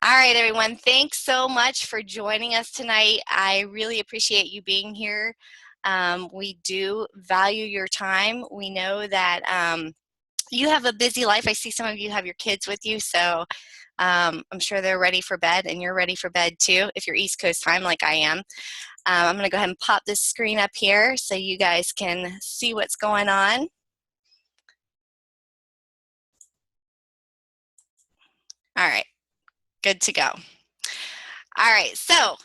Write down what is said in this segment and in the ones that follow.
All right, everyone. Thanks so much for joining us tonight. I really appreciate you being here. We do value your time. We know that you have a busy life. I see some of you have your kids with you, so I'm sure they're ready for bed, and you're ready for bed too if you're East Coast time like I am. I'm going to go ahead and pop this screen up here so you guys can see what's going on. All right, good to go. All right, so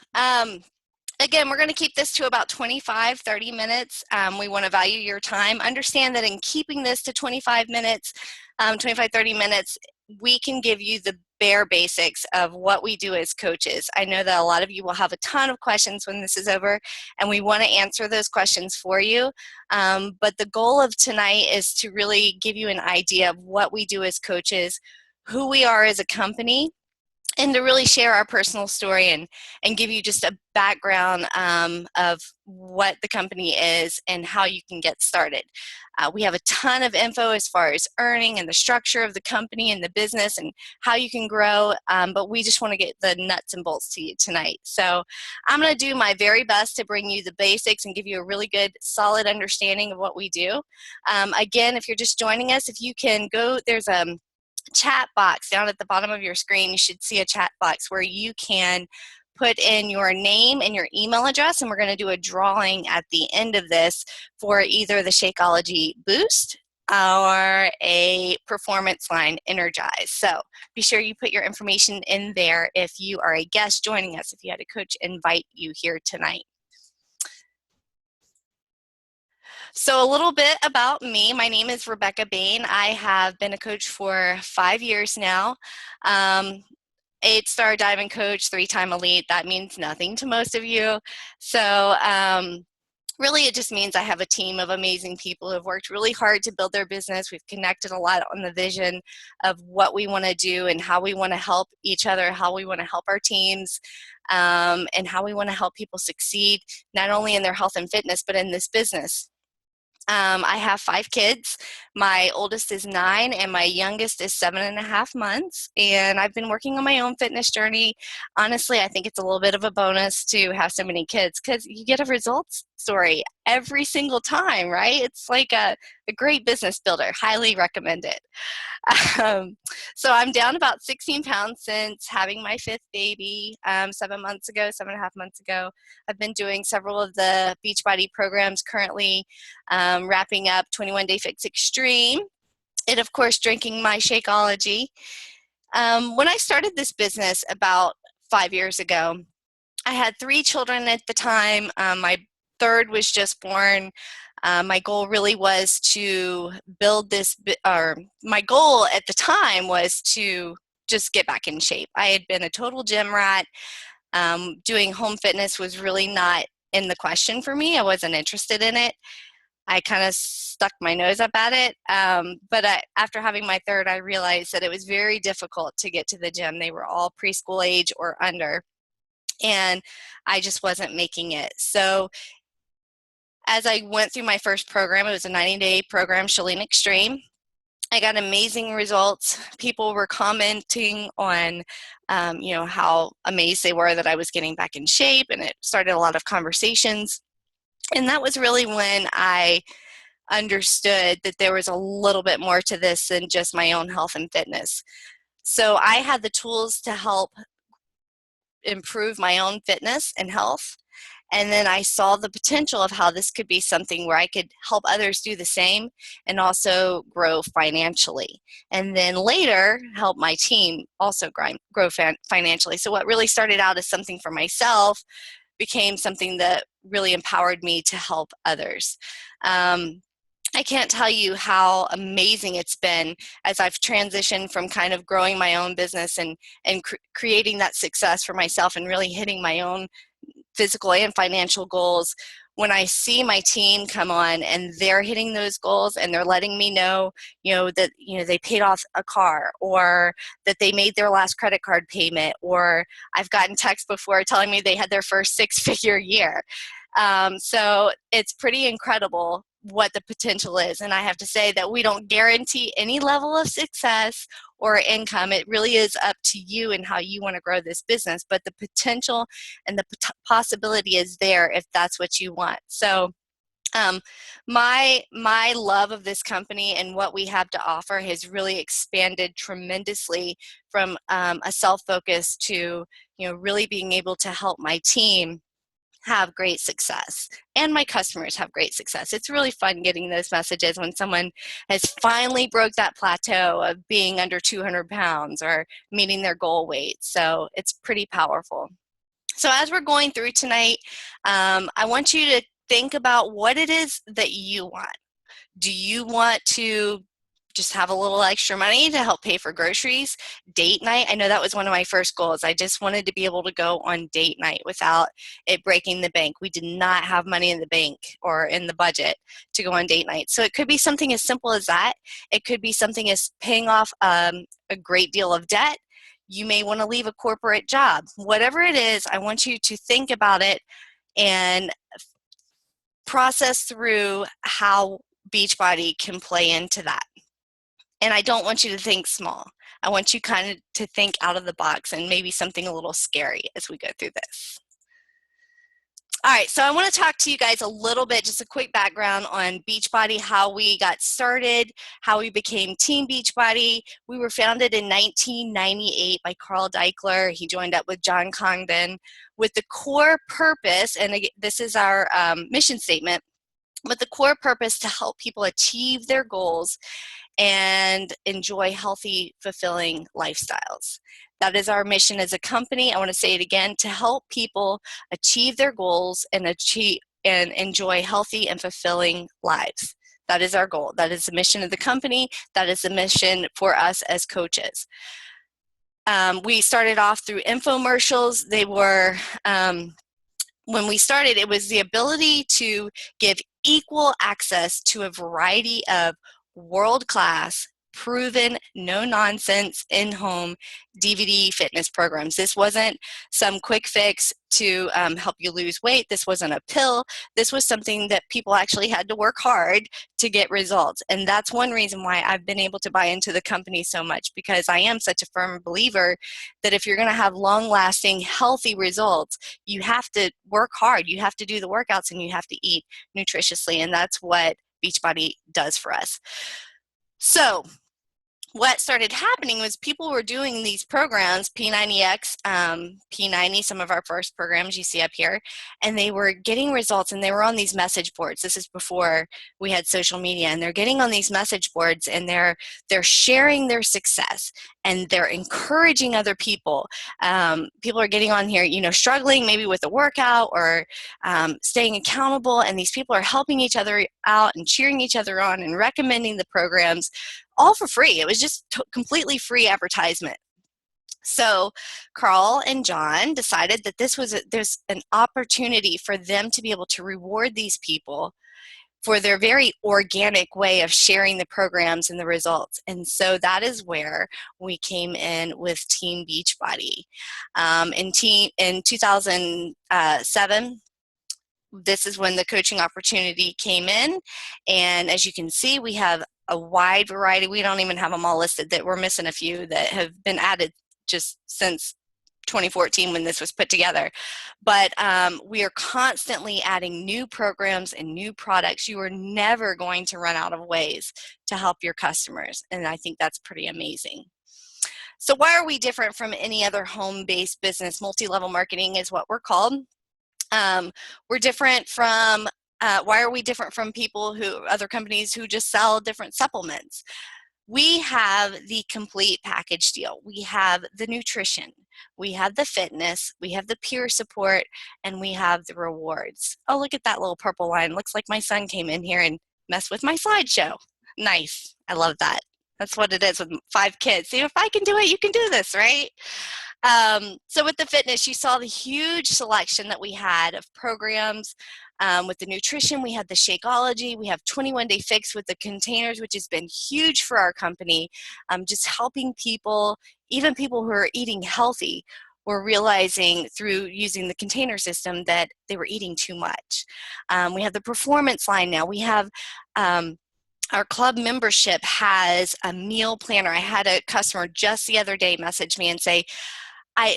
again, we're going to keep this to about 25, 30 minutes. We want to value your time. Understand that in keeping this to 25 minutes, 25, 30 minutes, we can give you the bare basics of what we do as coaches. I know that a lot of you will have a ton of questions when this is over, and we want to answer those questions for you. But the goal of tonight is to really give you an idea of what we do as coaches, who we are as a company, and to really share our personal story and give you just a background of what the company is and how you can get started. We have a ton of info as far as earning and the structure of the company and the business and how you can grow, but we just want to get the nuts and bolts to you tonight. So I'm going to do my very best to bring you the basics and give you a really good, solid understanding of what we do. Again, if you're just joining us, if you can go, there's a chat box down at the bottom of your screen. You should see a chat box where you can put in your name and your email address, and we're going to do a drawing at the end of this for either the Shakeology Boost or a performance line Energize. So be sure you put your information in there if you are a guest joining us, if you had a coach invite you here tonight. So a little bit about me. My name is Rebekah Bain. I have been a coach for 5 years now. 8-star diamond coach, 3-time elite. That means nothing to most of you. So really it just means I have a team of amazing people who have worked really hard to build their business. We've connected a lot on the vision of what we want to do and how we want to help each other, how we want to help our teams, and how we want to help people succeed, not only in their health and fitness, but in this business. I have 5 kids. My oldest is 9 and my youngest is 7.5 months. And I've been working on my own fitness journey. Honestly, I think it's a little bit of a bonus to have so many kids because you get a results story every single time, right? It's like a great business builder. Highly recommend it. So I'm down about 16 pounds since having my 5th baby 7.5 months ago. I've been doing several of the Beachbody programs currently, wrapping up 21 Day Fix Extreme, and of course drinking my Shakeology. When I started this business about 5 years ago, I had 3 children at the time. My 3rd was just born. My goal really was to build this, or my goal at the time was to just get back in shape. I had been a total gym rat. Doing home fitness was really not in the question for me. I wasn't interested in it. I kind of stuck my nose up at it. But after having my 3rd, I realized that it was very difficult to get to the gym. They were all preschool age or under, and I just wasn't making it. So as I went through my first program, it was a 90-day program, Chalene Extreme. I got amazing results. People were commenting on, how amazed they were that I was getting back in shape, and it started a lot of conversations. And that was really when I understood that there was a little bit more to this than just my own health and fitness. So I had the tools to help improve my own fitness and health. And then I saw the potential of how this could be something where I could help others do the same and also grow financially. And then later, help my team also grow financially. So what really started out as something for myself became something that really empowered me to help others. I can't tell you how amazing it's been as I've transitioned from kind of growing my own business and creating that success for myself and really hitting my own physical and financial goals. When I see my team come on and they're hitting those goals and they're letting me know, that, they paid off a car, or that they made their last credit card payment, or I've gotten texts before telling me they had their first 6-figure year. So it's pretty incredible what the potential is. And I have to say that we don't guarantee any level of success or income. It really is up to you and how you want to grow this business, but the potential and the possibility is there if that's what you want. So my love of this company and what we have to offer has really expanded tremendously from a self-focus to, really being able to help my team have great success and my customers have great success. It's really fun getting those messages when someone has finally broke that plateau of being under 200 pounds or meeting their goal weight. So it's pretty powerful. So as we're going through tonight, I want you to think about what it is that you want. Do you want to just have a little extra money to help pay for groceries? Date night, I know that was one of my first goals. I just wanted to be able to go on date night without it breaking the bank. We did not have money in the bank or in the budget to go on date night. So it could be something as simple as that. It could be something as paying off a great deal of debt. You may want to leave a corporate job. Whatever it is, I want you to think about it and process through how Beachbody can play into that. And I don't want you to think small. I want you kind of to think out of the box and maybe something a little scary as we go through this. All right, so I want to talk to you guys a little bit, just a quick background on Beachbody, how we got started, how we became Team Beachbody. We were founded in 1998 by Carl Deichler. He joined up with John Congdon with the core purpose, and this is our mission statement, with the core purpose to help people achieve their goals and enjoy healthy, fulfilling lifestyles. That is our mission as a company. I want to say it again, to help people achieve their goals and enjoy healthy and fulfilling lives. That is our goal. That is the mission of the company. That is the mission for us as coaches. We started off through infomercials. They were, when we started, it was the ability to give equal access to a variety of world-class, proven, no-nonsense, in-home DVD fitness programs. This wasn't some quick fix to help you lose weight. This wasn't a pill. This was something that people actually had to work hard to get results. And that's one reason why I've been able to buy into the company so much, because I am such a firm believer that if you're going to have long-lasting, healthy results, you have to work hard. You have to do the workouts and you have to eat nutritiously. And that's what Beachbody does for us. So what started happening was people were doing these programs, P90X, P90, some of our first programs you see up here, and they were getting results, and they were on these message boards. This is before we had social media, and they're getting on these message boards, and they're sharing their success, and they're encouraging other people. People are getting on here, struggling maybe with a workout or staying accountable, and these people are helping each other out and cheering each other on and recommending the programs, all for free. It was just completely free advertisement. So Carl and John decided that there's an opportunity for them to be able to reward these people for their very organic way of sharing the programs and the results. And so that is where we came in with Team Beachbody. In 2007, this is when the coaching opportunity came in. And as you can see, we have a wide variety. We don't even have them all listed. That we're missing a few that have been added just since 2014 when this was put together. But we are constantly adding new programs and new products. You are never going to run out of ways to help your customers. And I think that's pretty amazing. So why are we different from any other home-based business? Multi-level marketing is what we're called. We're different from, why are we different from other companies who just sell different supplements? We have the complete package deal. We have the nutrition, we have the fitness, we have the peer support, and we have the rewards. Oh, look at that little purple line. Looks like my son came in here and messed with my slideshow. Nice. I love that. That's what it is with 5 kids. See, if I can do it, you can do this, right? So with the fitness, you saw the huge selection that we had of programs. With the nutrition, we had the Shakeology. We have 21-day fix with the containers, which has been huge for our company. Just helping people, even people who are eating healthy, were realizing through using the container system that they were eating too much. We have the performance line now. We have our club membership has a meal planner. I had a customer just the other day message me and say,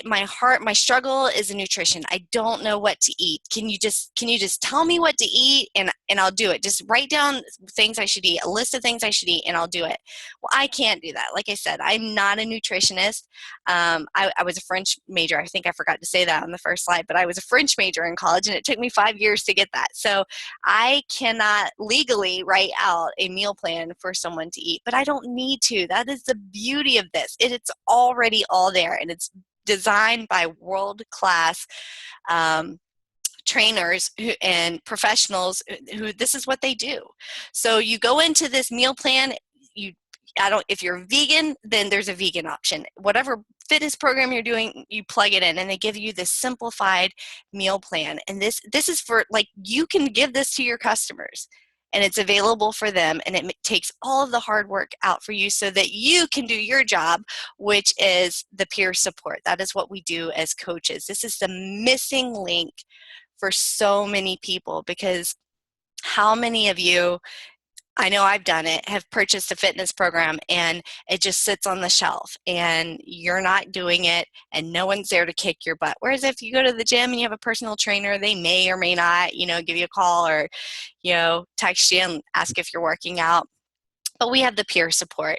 my struggle is in nutrition. I don't know what to eat. Can you just tell me what to eat, and I'll do it. Just write down things I should eat, a list of things I should eat, and I'll do it. Well, I can't do that. Like I said, I'm not a nutritionist. I was a French major. I think I forgot to say that on the first slide, but I was a French major in college, and it took me 5 years to get that. So I cannot legally write out a meal plan for someone to eat, but I don't need to. That is the beauty of this. It's already all there, and it's designed by world-class trainers and professionals who this is what they do. So you go into this meal plan, if you're vegan, then there's a vegan option. Whatever fitness program you're doing, you plug it in, and they give you this simplified meal plan. And this is for, like, you can give this to your customers, and it's available for them, and it takes all of the hard work out for you so that you can do your job, which is the peer support. That is what we do as coaches. This is the missing link for so many people, because how many of you, I know I've done it, have purchased a fitness program and it just sits on the shelf and you're not doing it and no one's there to kick your butt. Whereas if you go to the gym and you have a personal trainer, they may or may not, give you a call or, text you and ask if you're working out. But we have the peer support.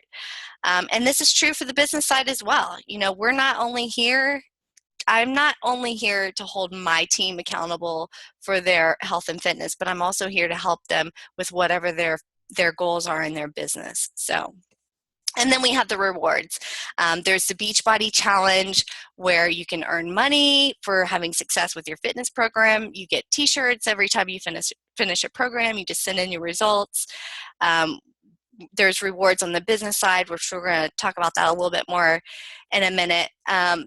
And this is true for the business side as well. I'm not only here to hold my team accountable for their health and fitness, but I'm also here to help them with whatever their goals are in their business. So, and then we have the rewards. There's the Beachbody Challenge, where you can earn money for having success with your fitness program. You get t-shirts every time you finish a program. You just send in your results. There's rewards on the business side, which we're going to talk about that a little bit more in a minute.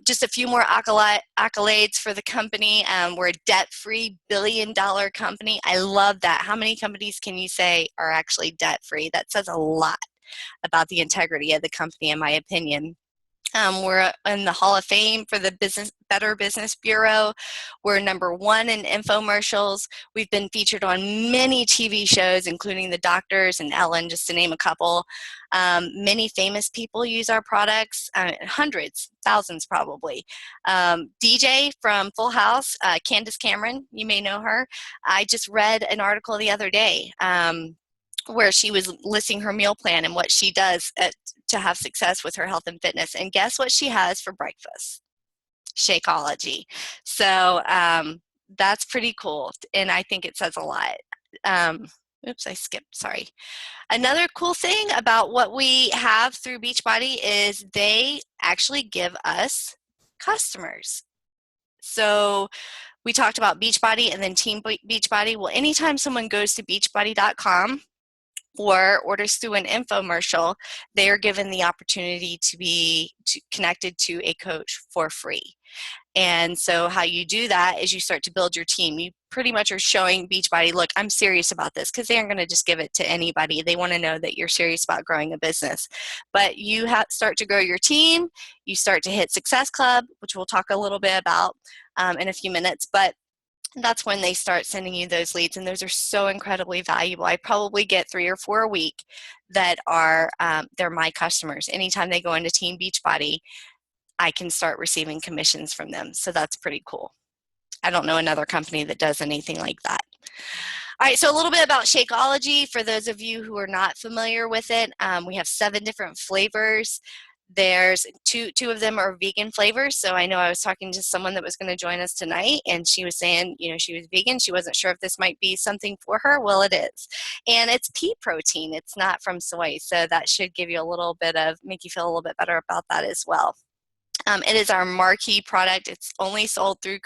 Just a few more accolades for the company. We're a debt-free billion-dollar company. I love that. How many companies can you say are actually debt-free? That says a lot about the integrity of the company, in my opinion. We're in the Hall of Fame for the Better Business Bureau. We're #1 in infomercials. We've been featured on many TV shows, including The Doctors and Ellen, just to name a couple. Many famous people use our products, hundreds, thousands probably. DJ from Full House, Candace Cameron, you may know her. I just read an article the other day where she was listing her meal plan and what she does to have success with her health and fitness. And guess what she has for breakfast? Shakeology. So that's pretty cool. And I think it says a lot. Oops, I skipped, sorry. Another cool thing about what we have through Beachbody is they actually give us customers. So we talked about Beachbody and then Team Beachbody. Well, anytime someone goes to beachbody.com or orders through an infomercial, they are given the opportunity to be connected to a coach for free. And so how you do that is you start to build your team. You pretty much are showing Beachbody, look, I'm serious about this, because they aren't going to just give it to anybody. They want to know that you're serious about growing a business. But you start to grow your team. You start to hit Success Club, which we'll talk a little bit about in a few minutes. But that's when they start sending you those leads, and those are so incredibly valuable. I probably get 3 or 4 a week that are they're my customers. Anytime they go into Team Beachbody, I can start receiving commissions from them. So that's pretty cool. I don't know another company that does anything like that. All right, so a little bit about Shakeology. For those of you who are not familiar with it, we have 7 different flavors. There's two of them are vegan flavors. So I know I was talking to someone that was going to join us tonight, and she was saying, she was vegan. She wasn't sure if this might be something for her. Well, it is. And it's pea protein. It's not from soy. So that should give you make you feel a little bit better about that as well. It is our marquee product. It's only sold through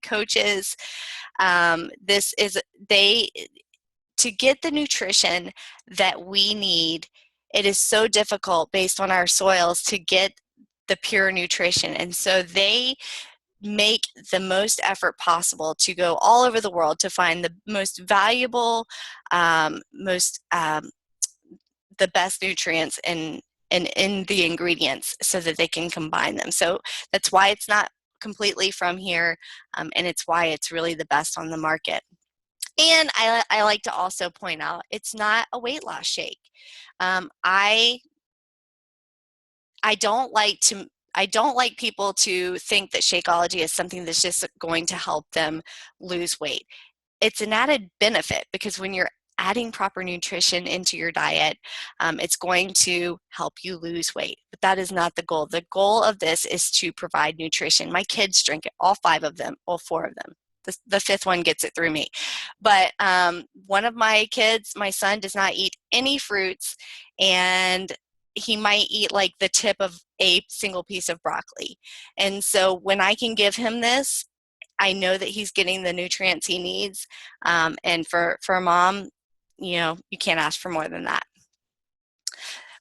coaches. To get the nutrition that we need, it is so difficult based on our soils to get the pure nutrition. And so they make the most effort possible to go all over the world to find the most valuable, the best nutrients in the ingredients so that they can combine them. So that's why it's not completely from here, and it's why it's really the best on the market. And I like to also point out, it's not a weight loss shake. I don't like to I don't like people to think that Shakeology is something that's just going to help them lose weight. It's an added benefit because when you're adding proper nutrition into your diet, it's going to help you lose weight. But that is not the goal. The goal of this is to provide nutrition. My kids drink it, all 5 of them, all 4 of them. The 5th one gets it through me. But one of my kids, my son, does not eat any fruits, and he might eat like the tip of a single piece of broccoli. And so when I can give him this, I know that he's getting the nutrients he needs. And for a mom, you can't ask for more than that.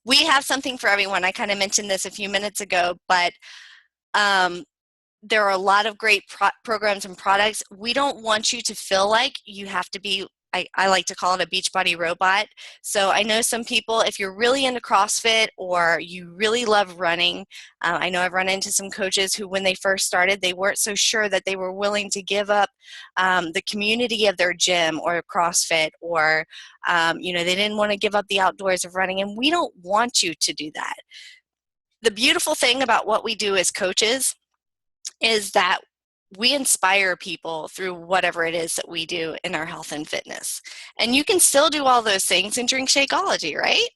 We have something for everyone. I kind of mentioned this a few minutes ago, but there are a lot of great programs and products. We don't want you to feel like you have to be, I like to call it a Beachbody robot. So I know some people, if you're really into CrossFit or you really love running, I know I've run into some coaches who, when they first started, they weren't so sure that they were willing to give up the community of their gym or CrossFit, or they didn't want to give up the outdoors of running, and we don't want you to do that. The beautiful thing about what we do as coaches is that we inspire people through whatever it is that we do in our health and fitness. And you can still do all those things and drink Shakeology, right?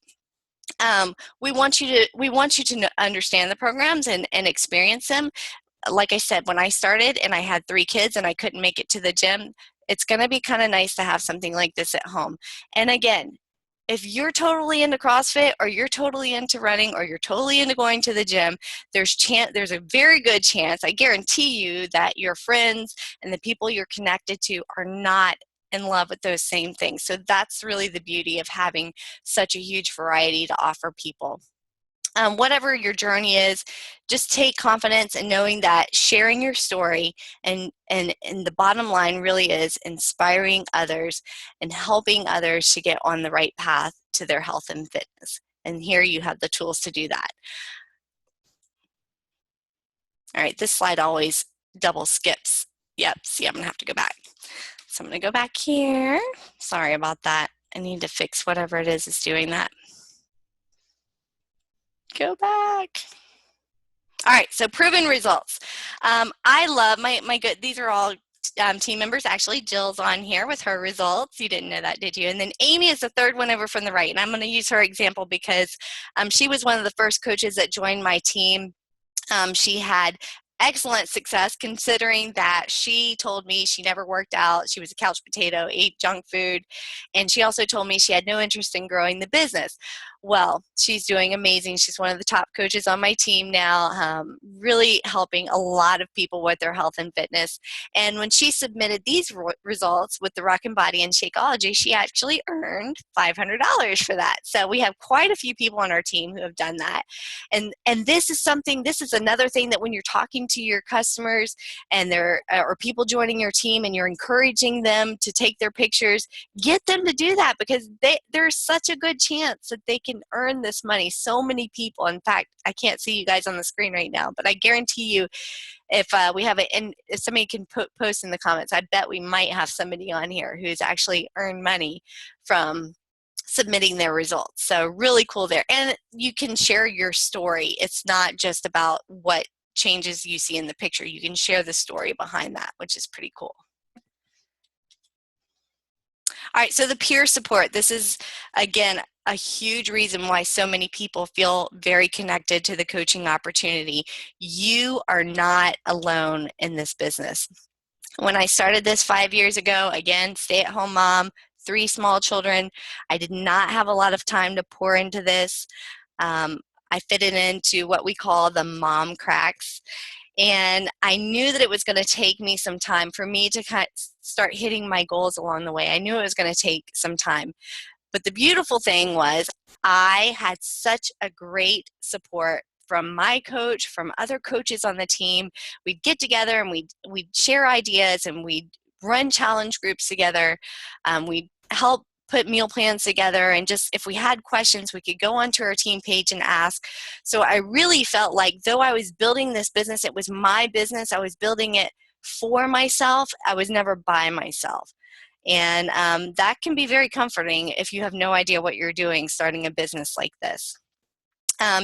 We want you to understand the programs and experience them. Like I said, when I started and I had 3 kids and I couldn't make it to the gym, it's going to be kind of nice to have something like this at home. And again, if you're totally into CrossFit, or you're totally into running, or you're totally into going to the gym, there's a very good chance, I guarantee you, that your friends and the people you're connected to are not in love with those same things. So that's really the beauty of having such a huge variety to offer people. Whatever your journey is, just take confidence in knowing that sharing your story and the bottom line really is inspiring others and helping others to get on the right path to their health and fitness. And here you have the tools to do that. All right, this slide always double skips. Yep, see, I'm gonna have to go back. So I'm gonna go back here. Sorry about that. I need to fix whatever it is that's doing that. Go back. All right, so proven results. I love my good, these are all team members. Actually, Jill's on here with her results. You didn't know that, did you? And then Amy is the 3rd one over from the right. And I'm going to use her example because she was one of the first coaches that joined my team. She had excellent success, considering that she told me she never worked out. She was a couch potato, ate junk food, and she also told me she had no interest in growing the business. Well, she's doing amazing. She's one of the top coaches on my team now, really helping a lot of people with their health and fitness. And when she submitted these results with the Rockin' Body and Shakeology, she actually earned $500 for that. So we have quite a few people on our team who have done that. And this is another thing that when you're talking to your customers and there or people joining your team and you're encouraging them to take their pictures, get them to do that, because there's such a good chance that they can earn this money. So many people, in fact, I can't see you guys on the screen right now, but I guarantee you, if we have it, and if somebody can post in the comments, I bet we might have somebody on here who's actually earned money from submitting their results. So really cool there. And you can share your story. It's not just about what changes you see in the picture. You can share the story behind that, which is pretty cool. All right, so the peer support. This is, again, a huge reason why so many people feel very connected to the coaching opportunity. You are not alone in this business. When I started this 5 years ago, again, stay-at-home mom, 3 small children, I did not have a lot of time to pour into this. I fit it into what we call the mom cracks. And I knew that it was going to take me some time for me to kind of start hitting my goals along the way. I knew it was going to take some time. But the beautiful thing was I had such a great support from my coach, from other coaches on the team. We'd get together and we'd share ideas, and we'd run challenge groups together. We'd help put meal plans together, and just if we had questions, we could go onto our team page and ask. So I really felt like, though I was building this business, it was my business, I was building it for myself, I was never by myself. And that can be very comforting if you have no idea what you're doing starting a business like this.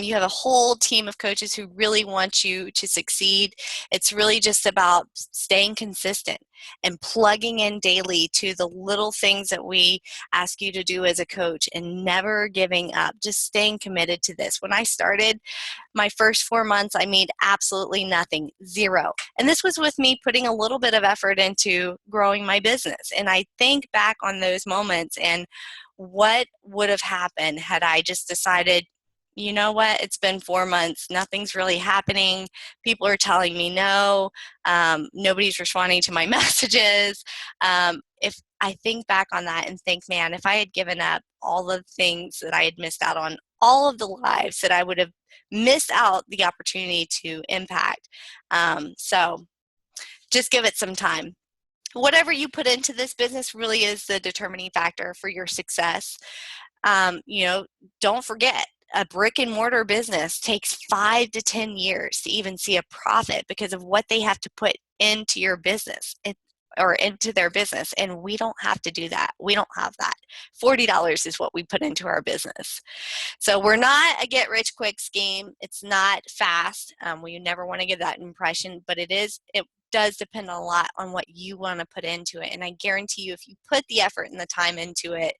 You have a whole team of coaches who really want you to succeed. It's really just about staying consistent and plugging in daily to the little things that we ask you to do as a coach and never giving up, just staying committed to this. When I started my first 4 months, I made absolutely nothing, zero. And this was with me putting a little bit of effort into growing my business. And I think back on those moments and what would have happened had I just decided, you know what, it's been 4 months, nothing's really happening, people are telling me no, nobody's responding to my messages. If I think back on that and think, man, if I had given up all the things that I had missed out on, all of the lives that I would have missed out the opportunity to impact. So just give it some time. Whatever you put into this business really is the determining factor for your success. You know, don't forget, a brick and mortar business takes 5 to 10 years to even see a profit because of what they have to put into your business or into their business. And we don't have to do that. We don't have that. $40 is what we put into our business. So we're not a get rich quick scheme. It's not fast. We never want to give that impression, but it does depend a lot on what you want to put into it. And I guarantee you, if you put the effort and the time into it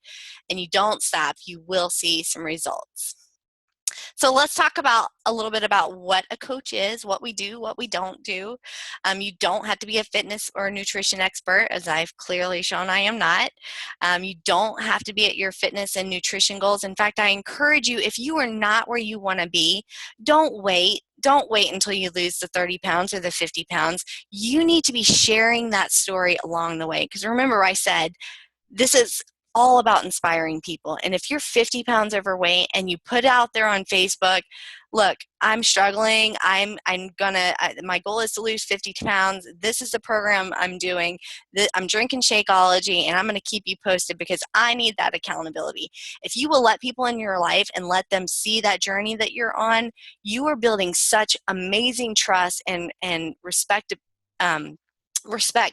and you don't stop, you will see some results. So let's talk about a little bit about what a coach is, what we do, what we don't do. You don't have to be a fitness or nutrition expert, as I've clearly shown I am not. You don't have to be at your fitness and nutrition goals. In fact, I encourage you, if you are not where you want to be, don't wait. Don't wait until you lose the 30 pounds or the 50 pounds. You need to be sharing that story along the way. Because remember, I said, this is all about inspiring people. And if you're 50 pounds overweight and you put out there on Facebook, look, I'm struggling. My goal is to lose 50 pounds. This is the program I'm doing. I'm drinking Shakeology, and I'm going to keep you posted because I need that accountability. If you will let people in your life and let them see that journey that you're on, you are building such amazing trust and respect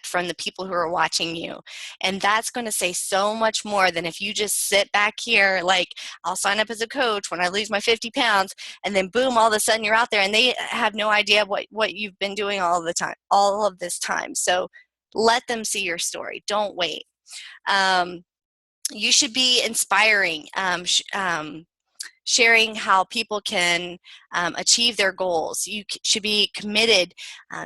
from the people who are watching you. And that's going to say so much more than if you just sit back here like, I'll sign up as a coach when I lose my 50 pounds, and then boom, all of a sudden you're out there and they have no idea what you've been doing all of this time. So let them see your story. Don't wait. You should be inspiring, sharing how people can achieve their goals. You should be committed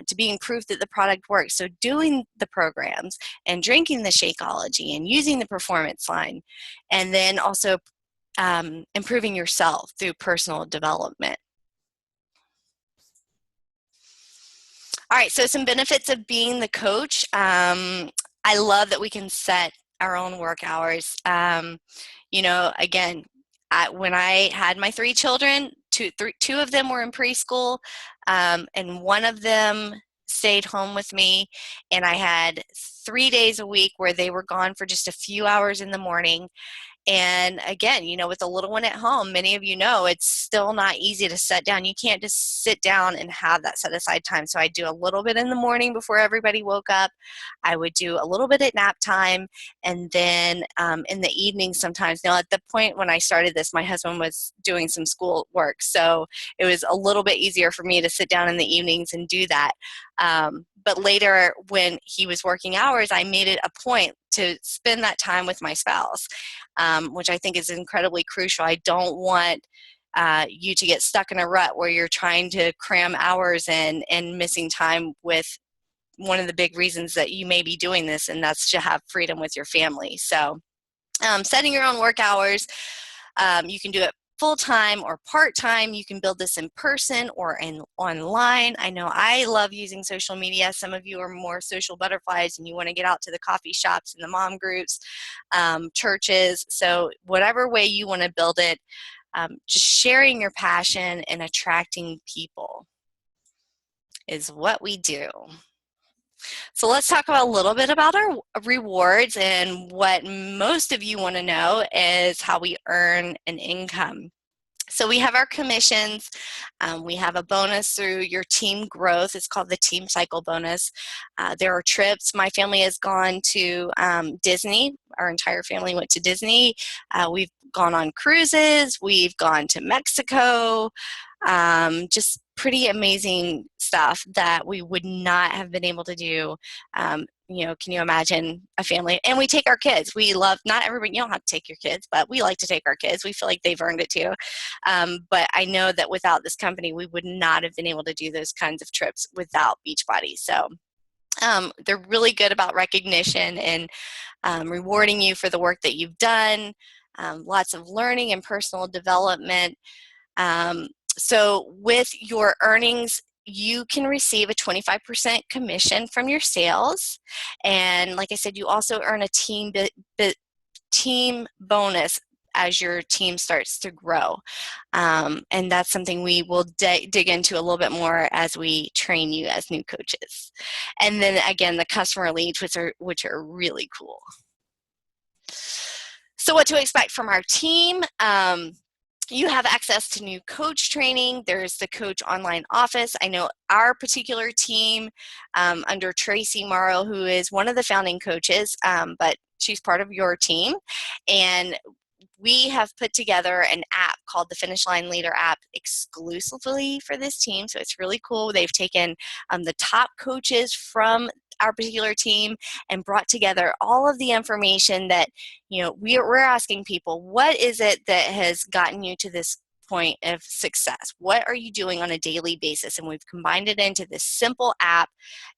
to being proof that the product works. So doing the programs and drinking the Shakeology and using the performance line, and then also improving yourself through personal development. All right, so some benefits of being the coach. I love that we can set our own work hours. You know, again, when I had my 3 children, two of them were in preschool, and one of them stayed home with me, and I had 3 days a week where they were gone for just a few hours in the morning. And again, you know, with a little one at home, many of you know it's still not easy to sit down. You can't just sit down and have that set aside time. So I do a little bit in the morning before everybody woke up. I would do a little bit at nap time, and then in the evening sometimes. Now, at the point when I started this, my husband was doing some school work, so it was a little bit easier for me to sit down in the evenings and do that. But later, when he was working hours, I made it a point to spend that time with my spouse, which I think is incredibly crucial. I don't want you to get stuck in a rut where you're trying to cram hours in and missing time with one of the big reasons that you may be doing this, and that's to have freedom with your family. So setting your own work hours, you can do it full-time or part-time. You can build this in person or online. I know I love using social media. Some of you are more social butterflies and you want to get out to the coffee shops and the mom groups, churches. So whatever way you want to build it, just sharing your passion and attracting people is what we do. So let's talk about a little bit about our rewards, and what most of you want to know is how we earn an income. So we have our commissions. We have a bonus through your team growth. It's called the team cycle bonus. There are trips. My family has gone to Disney. Our entire family went to Disney. We've gone on cruises. We've gone to Mexico. Just pretty amazing stuff that we would not have been able to do. Can you imagine a family? And we take our kids. We love, not everybody, you don't have to take your kids, but we like to take our kids. We feel like they've earned it too. But I know that without this company, we would not have been able to do those kinds of trips without Beachbody. So they're really good about recognition and rewarding you for the work that you've done. Lots of learning and personal development. So with your earnings, you can receive a 25% commission from your sales. And like I said, you also earn a team bonus as your team starts to grow. And that's something we will dig into a little bit more as we train you as new coaches. And then again, the customer leads, which are really cool. So what to expect from our team? You have access to new coach training. There's the coach online office. I know our particular team under Tracy Morrow, who is one of the founding coaches, but she's part of your team. And we have put together an app called the Finish Line Leader app exclusively for this team. So it's really cool. They've taken the top coaches from our particular team and brought together all of the information that, we're asking people, what is it that has gotten you to this point of success? What are you doing on a daily basis? And we've combined it into this simple app.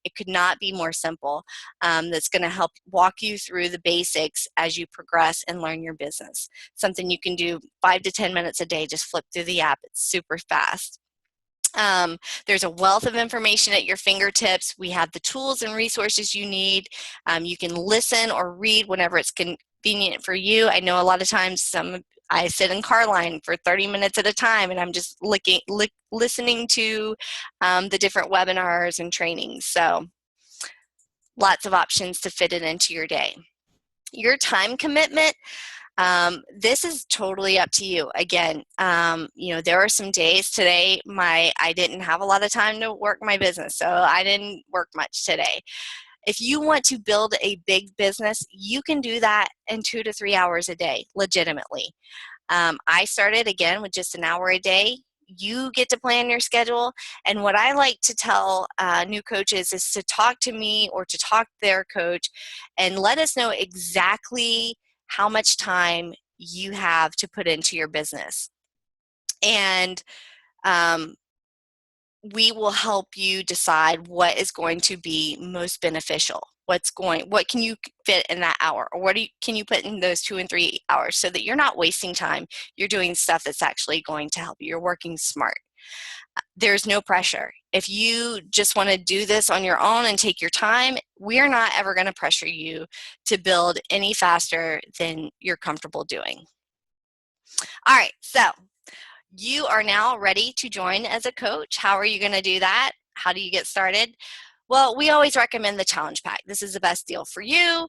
It could not be more simple. That's going to help walk you through the basics as you progress and learn your business. Something you can do 5 to 10 minutes a day. Just flip through the app. It's super fast. There's a wealth of information at your fingertips. We have the tools and resources you need. You can listen or read whenever it's convenient for you. I know a lot of times I sit in car line for 30 minutes at a time, and I'm just listening to the different webinars and trainings. So lots of options to fit it into your day. Your time commitment, this is totally up to you. Again, there are some days today I didn't have a lot of time to work my business, so I didn't work much today. If you want to build a big business, you can do that in 2 to 3 hours a day, legitimately. I started, again, with just an hour a day. You get to plan your schedule. And what I like to tell new coaches is to talk to me or to talk to their coach and let us know exactly how much time you have to put into your business. And we will help you decide what is going to be most beneficial. What can you fit in that hour, or what can you put in those 2 and 3 hours, so that you're not wasting time. You're doing stuff that's actually going to help you. You're working smart. There's no pressure. If you just want to do this on your own and take your time, we're not ever going to pressure you to build any faster than you're comfortable doing. All right, so you are now ready to join as a coach. How are you going to do that? How do you get started? Well, we always recommend the challenge pack. This is the best deal for you.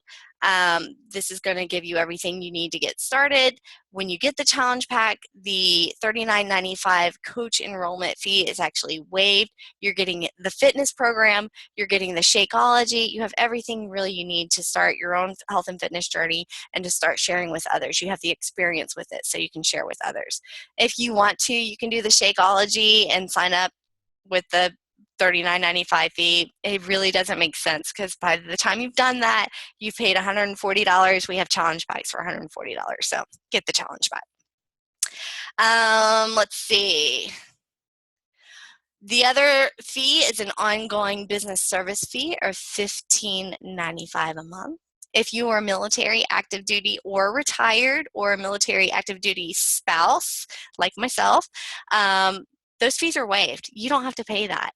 This is going to give you everything you need to get started. When you get the challenge pack, the $39.95 coach enrollment fee is actually waived. You're getting the fitness program. You're getting the Shakeology. You have everything really you need to start your own health and fitness journey and to start sharing with others. You have the experience with it, so you can share with others. If you want to, you can do the Shakeology and sign up with the $39.95 fee. It really doesn't make sense, because by the time you've done that, you've paid $140. We have challenge packs for $140, so get the challenge pack. Let's see. The other fee is an ongoing business service fee of $15.95 a month. If you are military, active duty, or retired, or a military active duty spouse like myself, those fees are waived. You don't have to pay that.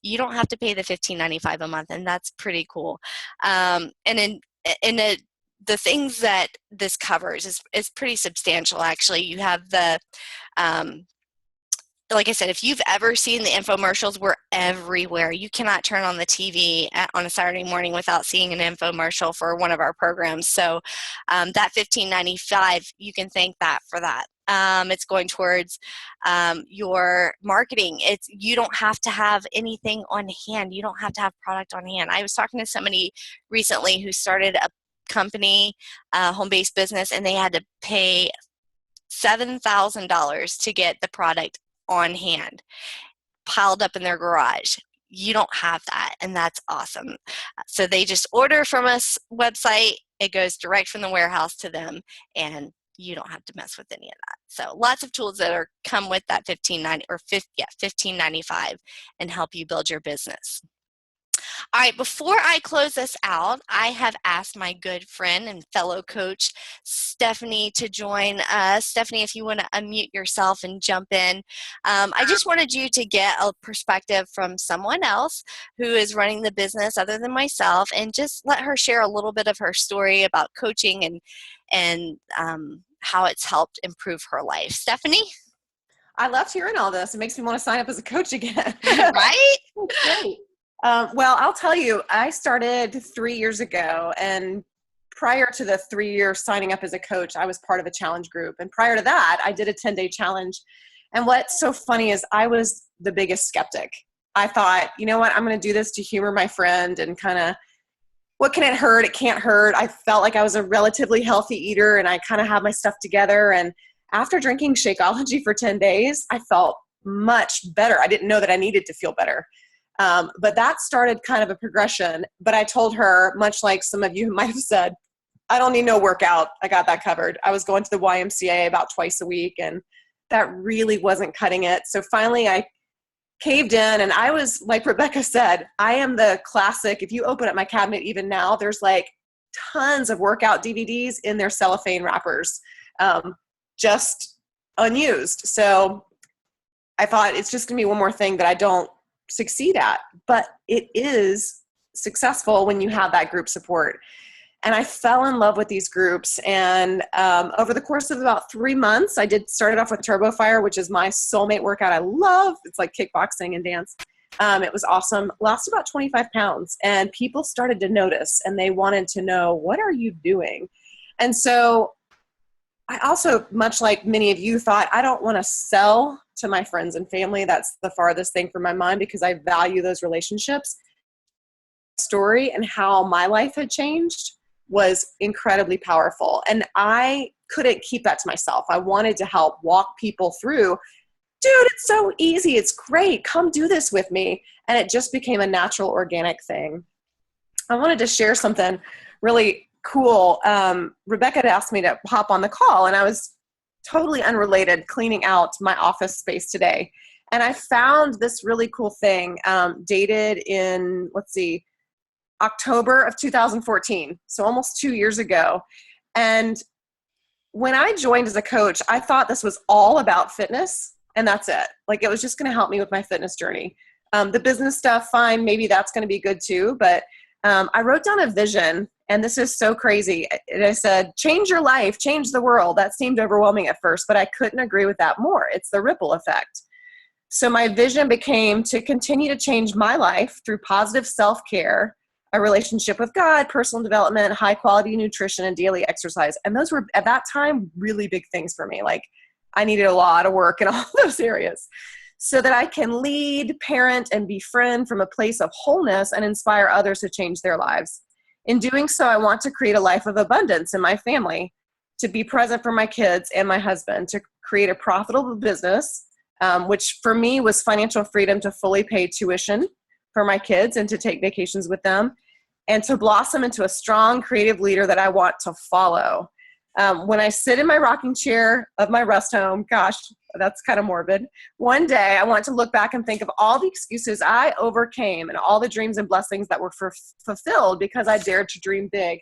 You don't have to pay the $15.95 a month, and that's pretty cool. And the things that this covers is pretty substantial, actually. You have the, like I said, if you've ever seen the infomercials, we're everywhere. You cannot turn on the TV on a Saturday morning without seeing an infomercial for one of our programs. So that $15.95, you can thank that for that. It's going towards your marketing. You don't have to have anything on hand. You don't have to have product on hand. I was talking to somebody recently who started a company, home-based business, and they had to pay $7,000 to get the product on hand, piled up in their garage. You don't have that, and that's awesome. So they just order from us website. It goes direct from the warehouse to them, and you don't have to mess with any of that. So lots of tools that come with that $15.95 and help you build your business. All right, before I close this out, I have asked my good friend and fellow coach, Stephanie, to join us. Stephanie, if you want to unmute yourself and jump in. I just wanted you to get a perspective from someone else who is running the business other than myself, and just let her share a little bit of her story about coaching and how it's helped improve her life. Stephanie? I loved hearing all this. It makes me want to sign up as a coach again. Right? Great. Well, I'll tell you, I started 3 years ago, and prior to the 3 years signing up as a coach, I was part of a challenge group. And prior to that, I did a 10-day challenge. And what's so funny is I was the biggest skeptic. I thought, you know what, I'm going to do this to humor my friend and kind of, what can it hurt? It can't hurt. I felt like I was a relatively healthy eater, and I kind of had my stuff together. And after drinking Shakeology for 10 days, I felt much better. I didn't know that I needed to feel better. But that started kind of a progression. But I told her, much like some of you might have said, I don't need no workout. I got that covered. I was going to the YMCA about twice a week, and that really wasn't cutting it. So finally I caved in, and I was, like Rebekah said, I am the classic. If you open up my cabinet even now, there's like tons of workout DVDs in their cellophane wrappers, just unused. So I thought it's just gonna be one more thing that I don't succeed at, but it is successful when you have that group support. And I fell in love with these groups. And over the course of about 3 months, I started off with Turbo Fire, which is my soulmate workout. I love, it's like kickboxing and dance. It was awesome. Lost about 25 pounds, and people started to notice, and they wanted to know, what are you doing? And so I also, much like many of you, thought, I don't want to sell to my friends and family. That's the farthest thing from my mind, because I value those relationships. Story and how my life had changed was incredibly powerful. And I couldn't keep that to myself. I wanted to help walk people through, dude, it's so easy. It's great. Come do this with me. And it just became a natural, organic thing. I wanted to share something really cool. Rebekah had asked me to hop on the call, and I was totally unrelated, cleaning out my office space today. And I found this really cool thing, dated in, October of 2014. So almost 2 years ago. And when I joined as a coach, I thought this was all about fitness, and that's it. Like, it was just going to help me with my fitness journey. The business stuff, fine. Maybe that's going to be good too. But I wrote down a vision, and this is so crazy. And I said, change your life, change the world. That seemed overwhelming at first, but I couldn't agree with that more. It's the ripple effect. So my vision became to continue to change my life through positive self-care, a relationship with God, personal development, high quality nutrition, and daily exercise. And those were, at that time, really big things for me. Like, I needed a lot of work in all those areas, so that I can lead, parent, and befriend from a place of wholeness and inspire others to change their lives. In doing so, I want to create a life of abundance in my family, to be present for my kids and my husband, to create a profitable business, which for me was financial freedom to fully pay tuition for my kids and to take vacations with them, and to blossom into a strong, creative leader that I want to follow. When I sit in my rocking chair of my rest home, gosh, that's kind of morbid. One day I want to look back and think of all the excuses I overcame and all the dreams and blessings that were fulfilled because I dared to dream big.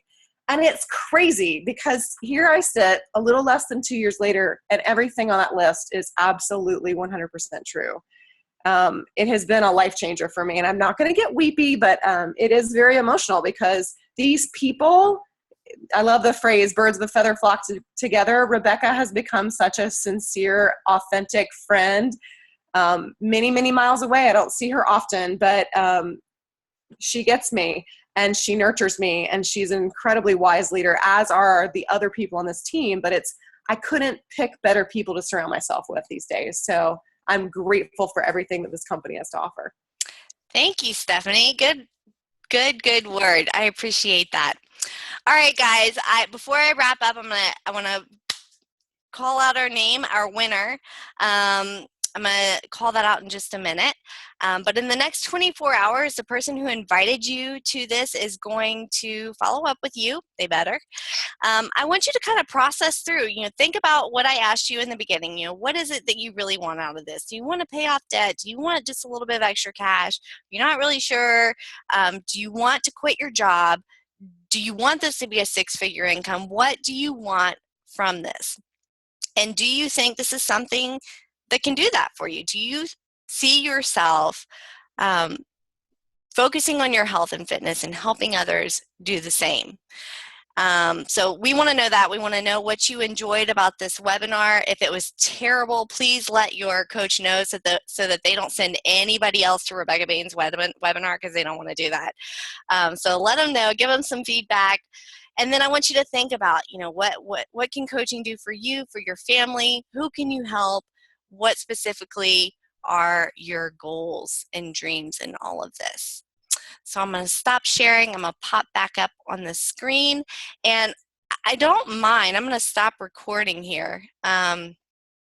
And it's crazy, because here I sit a little less than 2 years later, and everything on that list is absolutely 100% true. It has been a life changer for me, and I'm not going to get weepy, but it is very emotional, because these people, I love the phrase, birds of a feather flock together. Rebekah has become such a sincere, authentic friend, many, many miles away. I don't see her often, but she gets me, and she nurtures me, and she's an incredibly wise leader, as are the other people on this team. But it's I couldn't pick better people to surround myself with these days. So I'm grateful for everything that this company has to offer. Thank you, Stephanie. Good word. I appreciate that. All right, guys. Before I wrap up, I want to call out our winner. I'm going to call that out in just a minute. But in the next 24 hours, the person who invited you to this is going to follow up with you. They better. I want you to kind of process through, think about what I asked you in the beginning. What is it that you really want out of this? Do you want to pay off debt? Do you want just a little bit of extra cash? You're not really sure. Do you want to quit your job? Do you want this to be a six-figure income? What do you want from this? And do you think this is something that can do that for you? Do you see yourself focusing on your health and fitness and helping others do the same? So we want to know that. We want to know what you enjoyed about this webinar. If it was terrible, please let your coach know so that they don't send anybody else to Rebekah Bain's webinar, because they don't want to do that. So let them know, give them some feedback. And then I want you to think about, what can coaching do for you, for your family? Who can you help? What specifically are your goals and dreams in all of this? So I'm going to stop sharing. I'm going to pop back up on the screen. And I don't mind. I'm going to stop recording here.